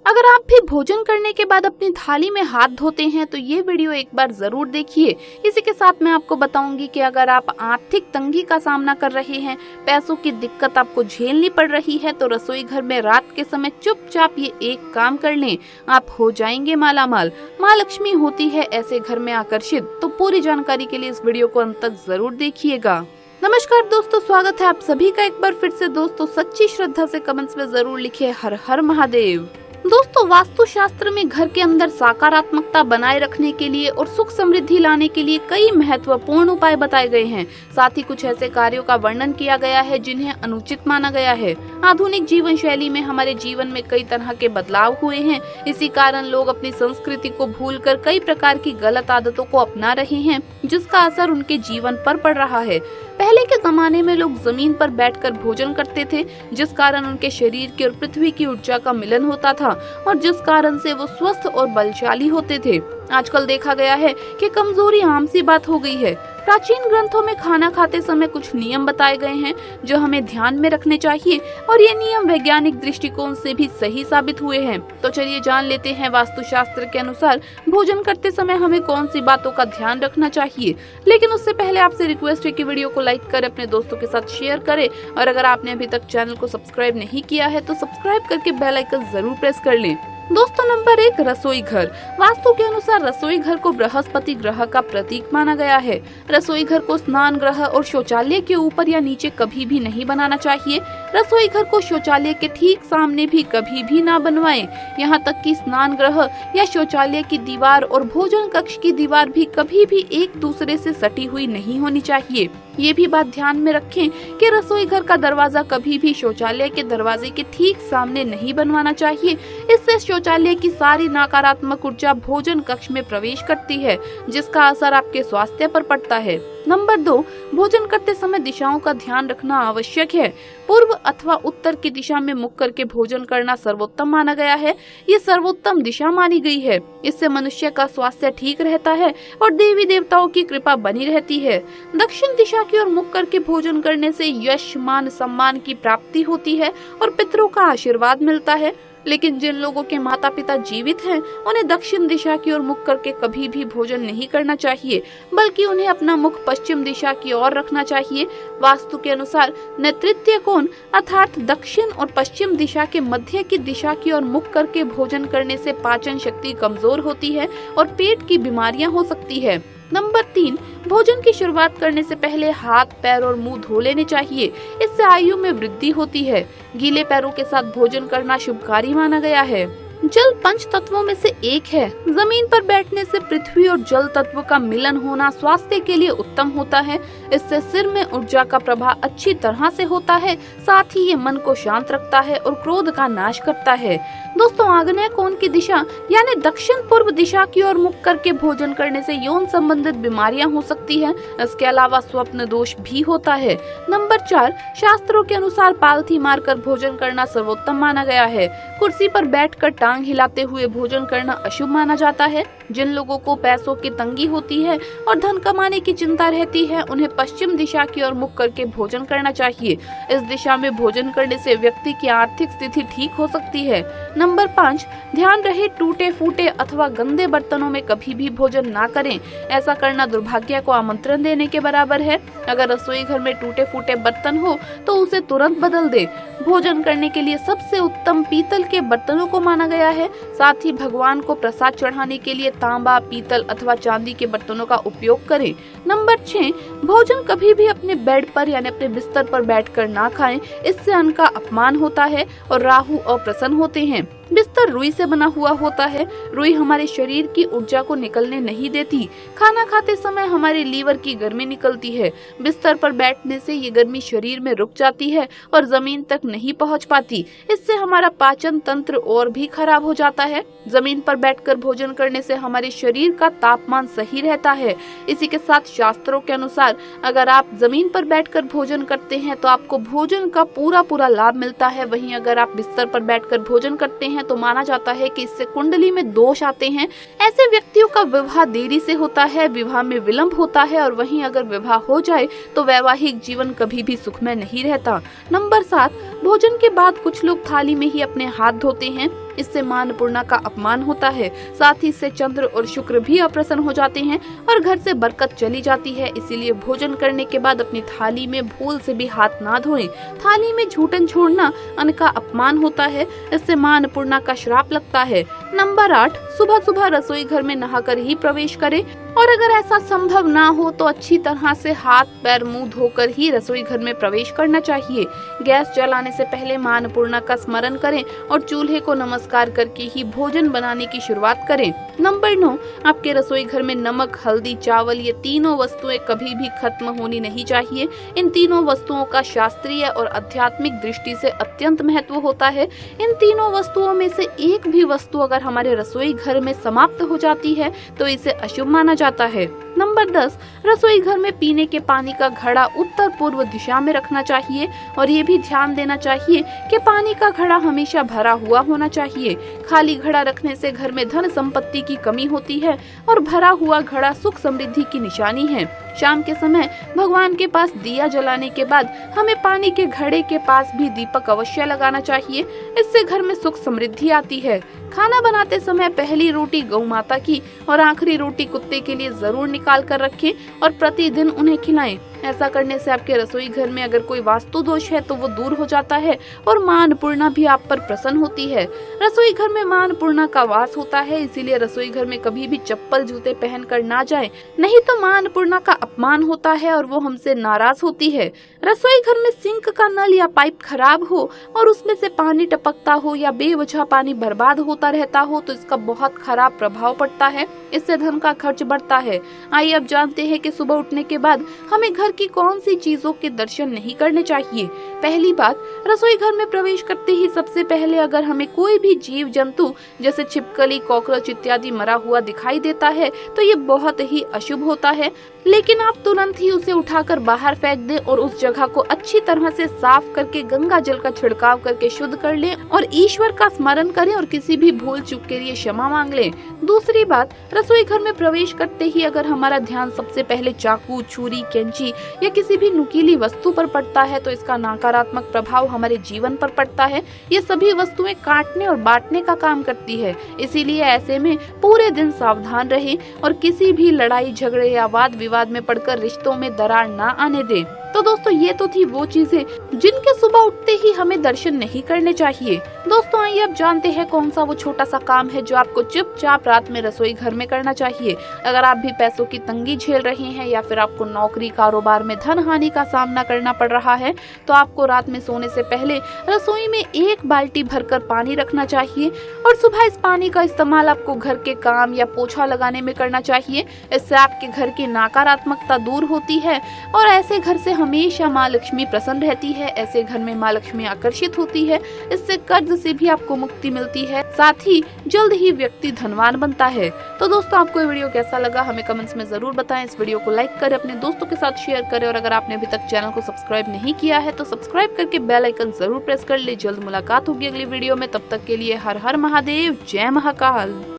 अगर आप भी भोजन करने के बाद अपनी थाली में हाथ धोते हैं तो ये वीडियो एक बार जरूर देखिए। इसी के साथ मैं आपको बताऊंगी कि अगर आप आर्थिक तंगी का सामना कर रहे हैं, पैसों की दिक्कत आपको झेलनी पड़ रही है, तो रसोई घर में रात के समय चुपचाप ये एक काम कर लें, आप हो जाएंगे मालामाल। माँ लक्ष्मी होती है ऐसे घर में आकर्षित। तो पूरी जानकारी के लिए इस वीडियो को अंत तक जरूर देखिएगा। नमस्कार दोस्तों, स्वागत है आप सभी का एक बार फिर से। दोस्तों सच्ची श्रद्धा से कमेंट्स में जरूर लिखिए हर हर महादेव। दोस्तों वास्तु शास्त्र में घर के अंदर सकारात्मकता बनाए रखने के लिए और सुख समृद्धि लाने के लिए कई महत्वपूर्ण उपाय बताए गए हैं। साथ ही कुछ ऐसे कार्यों का वर्णन किया गया है जिन्हें अनुचित माना गया है। आधुनिक जीवन शैली में हमारे जीवन में कई तरह के बदलाव हुए हैं। इसी कारण लोग अपनी संस्कृति को भूलकर कई प्रकार की गलत आदतों को अपना रहे हैं, जिसका असर उनके जीवन पर पड़ रहा है। पहले के जमाने में लोग जमीन पर बैठकर भोजन करते थे, जिस कारण उनके शरीर की और पृथ्वी की ऊर्जा का मिलन होता था और जिस कारण से वो स्वस्थ और बलशाली होते थे। आजकल देखा गया है कि कमजोरी आम सी बात हो गई है। प्राचीन ग्रंथों में खाना खाते समय कुछ नियम बताए गए हैं जो हमें ध्यान में रखने चाहिए और ये नियम वैज्ञानिक दृष्टिकोण से भी सही साबित हुए हैं। तो चलिए जान लेते हैं वास्तुशास्त्र के अनुसार भोजन करते समय हमें कौन सी बातों का ध्यान रखना चाहिए। लेकिन उससे पहले आपसे रिक्वेस्ट है कि वीडियो को लाइक करें, अपने दोस्तों के साथ शेयर करें और अगर आपने अभी तक चैनल को सब्सक्राइब नहीं किया है तो सब्सक्राइब करके बेल आइकन जरूर प्रेस कर लें। दोस्तों नंबर 1, रसोई घर। वास्तु के अनुसार रसोई घर को बृहस्पति ग्रह का प्रतीक माना गया है। रसोई घर को स्नान गृह और शौचालय के ऊपर या नीचे कभी भी नहीं बनाना चाहिए। रसोई घर को शौचालय के ठीक सामने भी कभी भी ना बनवाएं। यहाँ तक कि स्नान गृह या शौचालय की दीवार और भोजन कक्ष की दीवार भी कभी भी एक दूसरे से सटी हुई नहीं होनी चाहिए। ये भी बात ध्यान में रखें कि रसोई घर का दरवाजा कभी भी शौचालय के दरवाजे के ठीक सामने नहीं बनवाना चाहिए। इससे शौचालय की सारी नकारात्मक ऊर्जा भोजन कक्ष में प्रवेश करती है, जिसका असर आपके स्वास्थ्य पर पड़ता है। नंबर 2, भोजन करते समय दिशाओं का ध्यान रखना आवश्यक है। पूर्व अथवा उत्तर की दिशा में मुख करके भोजन करना सर्वोत्तम माना गया है। ये सर्वोत्तम दिशा मानी गई है। इससे मनुष्य का स्वास्थ्य ठीक रहता है और देवी देवताओं की कृपा बनी रहती है। दक्षिण दिशा की ओर मुख करके भोजन करने से यश, मान, सम्मान की प्राप्ति होती है और पितरों का आशीर्वाद मिलता है। लेकिन जिन लोगों के माता पिता जीवित हैं, उन्हें दक्षिण दिशा की ओर मुख करके कभी भी भोजन नहीं करना चाहिए, बल्कि उन्हें अपना मुख पश्चिम दिशा की ओर रखना चाहिए। वास्तु के अनुसार नैऋत्य कोण अर्थात दक्षिण और पश्चिम दिशा के मध्य की दिशा की ओर मुख करके भोजन करने से पाचन शक्ति कमजोर होती है और पेट की बीमारियां हो सकती है। नंबर 3, भोजन की शुरुआत करने से पहले हाथ, पैर और मुंह धो लेने चाहिए। इससे आयु में वृद्धि होती है। गीले पैरों के साथ भोजन करना शुभकारी माना गया है। जल पंच तत्वों में से एक है। जमीन पर बैठने से पृथ्वी और जल तत्व का मिलन होना स्वास्थ्य के लिए उत्तम होता है। इससे सिर में ऊर्जा का प्रवाह अच्छी तरह से होता है। साथ ही ये मन को शांत रखता है और क्रोध का नाश करता है। दोस्तों आग्नेय कोण की दिशा यानी दक्षिण पूर्व दिशा की ओर मुख करके भोजन करने से यौन संबंधित बीमारियां हो सकती हैं। इसके अलावा स्वप्न दोष भी होता है। नंबर 4, शास्त्रों के अनुसार पालथी मारकर भोजन करना सर्वोत्तम माना गया है। कुर्सी पर बैठकर टांग हिलाते हुए भोजन करना अशुभ माना जाता है। जिन लोगों को पैसों की तंगी होती है और धन कमाने की चिंता रहती है, उन्हें पश्चिम दिशा की ओर मुख करके भोजन करना चाहिए। इस दिशा में भोजन करने से व्यक्ति की आर्थिक स्थिति ठीक हो सकती है। नंबर 5, ध्यान रहे टूटे फूटे अथवा गंदे बर्तनों में कभी भी भोजन ना करें। ऐसा करना दुर्भाग्य को आमंत्रण देने के बराबर है। अगर रसोई घर में टूटे फूटे बर्तन हो तो उसे तुरंत बदल दे। भोजन करने के लिए सबसे उत्तम पीतल के बर्तनों को माना गया है। साथ ही भगवान को प्रसाद चढ़ाने के लिए तांबा, पीतल अथवा चांदी के बर्तनों का उपयोग करें। नंबर 6, भोजन कभी भी अपने बेड पर यानी अपने बिस्तर पर बैठकर ना खाएं। इससे अन्न का अपमान होता है और राहु अप्रसन्न होते हैं। बिस्तर रुई से बना हुआ होता है। रुई हमारे शरीर की ऊर्जा को निकलने नहीं देती। खाना खाते समय हमारे लीवर की गर्मी निकलती है। बिस्तर पर बैठने से ये गर्मी शरीर में रुक जाती है और जमीन तक नहीं पहुंच पाती। इससे हमारा पाचन तंत्र और भी खराब हो जाता है। जमीन पर बैठकर भोजन करने से हमारे शरीर का तापमान सही रहता है। इसी के साथ शास्त्रों के अनुसार अगर आप जमीन पर बैठकर भोजन करते हैं तो आपको भोजन का पूरा लाभ मिलता है। वहीं अगर आप बिस्तर पर बैठकर भोजन करते हैं हैं तो माना जाता है कि इससे कुंडली में दोष आते हैं। ऐसे व्यक्तियों का विवाह देरी से होता है, विवाह में विलंब होता है और वहीं अगर विवाह हो जाए तो वैवाहिक जीवन कभी भी सुखमय नहीं रहता। नंबर 7, भोजन के बाद कुछ लोग थाली में ही अपने हाथ धोते हैं। इससे मां अन्नपूर्णा का अपमान होता है, साथ ही इससे चंद्र और शुक्र भी अप्रसन्न हो जाते हैं और घर से बरकत चली जाती है। इसीलिए भोजन करने के बाद अपनी थाली में भूल से भी हाथ ना धोएं। थाली में झूठन छोड़ना अन्न का अपमान होता है, इससे मां अन्नपूर्णा का श्राप लगता है। नंबर 8, सुबह सुबह रसोई घर में नहाकर ही प्रवेश करें और अगर ऐसा संभव ना हो तो अच्छी तरह से हाथ पैर मुंह धोकर ही रसोई घर में प्रवेश करना चाहिए। गैस जलाने से पहले मां अन्नपूर्णा का स्मरण करें और चूल्हे को नमस्कार करके ही भोजन बनाने की शुरुआत करें। नंबर 9, आपके रसोई घर में नमक, हल्दी, चावल ये तीनों वस्तुएं कभी भी खत्म होनी नहीं चाहिए। इन तीनों वस्तुओं का शास्त्रीय और आध्यात्मिक दृष्टि से अत्यंत महत्व होता है। इन तीनों वस्तुओं में से एक भी वस्तु अगर हमारे रसोई घर में समाप्त हो जाती है तो इसे अशुभ माना जाता है। नंबर 10, रसोई घर में पीने के पानी का घड़ा उत्तर पूर्व दिशा में रखना चाहिए और ये भी ध्यान देना चाहिए कि पानी का घड़ा हमेशा भरा हुआ होना चाहिए। खाली घड़ा रखने से घर में धन संपत्ति की कमी होती है और भरा हुआ घड़ा सुख समृद्धि की निशानी है। शाम के समय भगवान के पास दिया जलाने के बाद हमें पानी के घड़े के पास भी दीपक अवश्य लगाना चाहिए। इससे घर में सुख समृद्धि आती है। खाना बनाते समय पहली रोटी गौ माता की और आखिरी रोटी कुत्ते के लिए जरूर निकाल कर रखें और प्रतिदिन उन्हें खिलाएं। ऐसा करने से आपके रसोई घर में अगर कोई वास्तु दोष है तो वो दूर हो जाता है और मां अन्नपूर्णा भी आप पर प्रसन्न होती है। रसोई घर में मां अन्नपूर्णा का वास होता है, इसीलिए रसोई घर में कभी भी चप्पल जूते पहनकर ना जाएं, नहीं तो मां अन्नपूर्णा का अपमान होता है और वो हमसे नाराज होती है। रसोई घर में सिंक का नल या पाइप खराब हो और उसमें से पानी टपकता हो या बेवजह पानी बर्बाद होता रहता हो तो इसका बहुत खराब प्रभाव पड़ता है। इससे धन का खर्च बढ़ता है। आइए अब जानते हैं कि सुबह उठने के बाद हमें घर की कौन सी चीजों के दर्शन नहीं करने चाहिए। पहली बात, रसोई घर में प्रवेश करते ही सबसे पहले अगर हमें कोई भी जीव जंतु जैसे छिपकली, कॉकरोच इत्यादि मरा हुआ दिखाई देता है तो ये बहुत ही अशुभ होता है, लेकिन आप तुरंत ही उसे उठाकर बाहर फेंक दें और उस जगह को अच्छी तरह से साफ करके गंगा जल का छिड़काव करके शुद्ध कर लें और ईश्वर का स्मरण करें और किसी भी भूल चूक के लिए क्षमा मांग लें। दूसरी बात, रसोई घर में प्रवेश करते ही अगर हमारा ध्यान सबसे पहले चाकू, छुरी, कैंची या किसी भी नुकीली वस्तु पर पड़ता है तो इसका नकारात्मक प्रभाव हमारे जीवन पर पड़ता है। ये सभी वस्तुएं काटने और बांटने का काम करती है, इसीलिए ऐसे में पूरे दिन सावधान रहें और किसी भी लड़ाई झगड़े या वाद विवाद में पड़कर रिश्तों में दरार ना आने दें। तो दोस्तों ये तो थी वो चीजें जिनके सुबह उठते ही हमें दर्शन नहीं करने चाहिए। दोस्तों आइए अब जानते हैं कौन सा वो छोटा सा काम है जो आपको चुपचाप रात में रसोई घर में करना चाहिए। अगर आप भी पैसों की तंगी झेल रहे हैं या फिर आपको नौकरी कारोबार में धन हानि का सामना करना पड़ रहा है तो आपको रात में सोने से पहले रसोई में 1 बाल्टी भरकर पानी रखना चाहिए और सुबह इस पानी का इस्तेमाल आपको घर के काम या पोछा लगाने में करना चाहिए। इससे आपके घर की नकारात्मकता दूर होती है और ऐसे घर से हमेशा माँ लक्ष्मी प्रसन्न रहती है। ऐसे घर में माँ लक्ष्मी आकर्षित होती है। इससे कर्ज से भी आपको मुक्ति मिलती है, साथ ही जल्द ही व्यक्ति धनवान बनता है। तो दोस्तों आपको ये वीडियो कैसा लगा हमें कमेंट्स में जरूर बताएं। इस वीडियो को लाइक करें, अपने दोस्तों के साथ शेयर करें और अगर आपने अभी तक चैनल को सब्सक्राइब नहीं किया है तो सब्सक्राइब करके बेल आइकन जरूर प्रेस कर ले। जल्द मुलाकात होगी अगली वीडियो में, तब तक के लिए हर हर महादेव, जय महाकाल।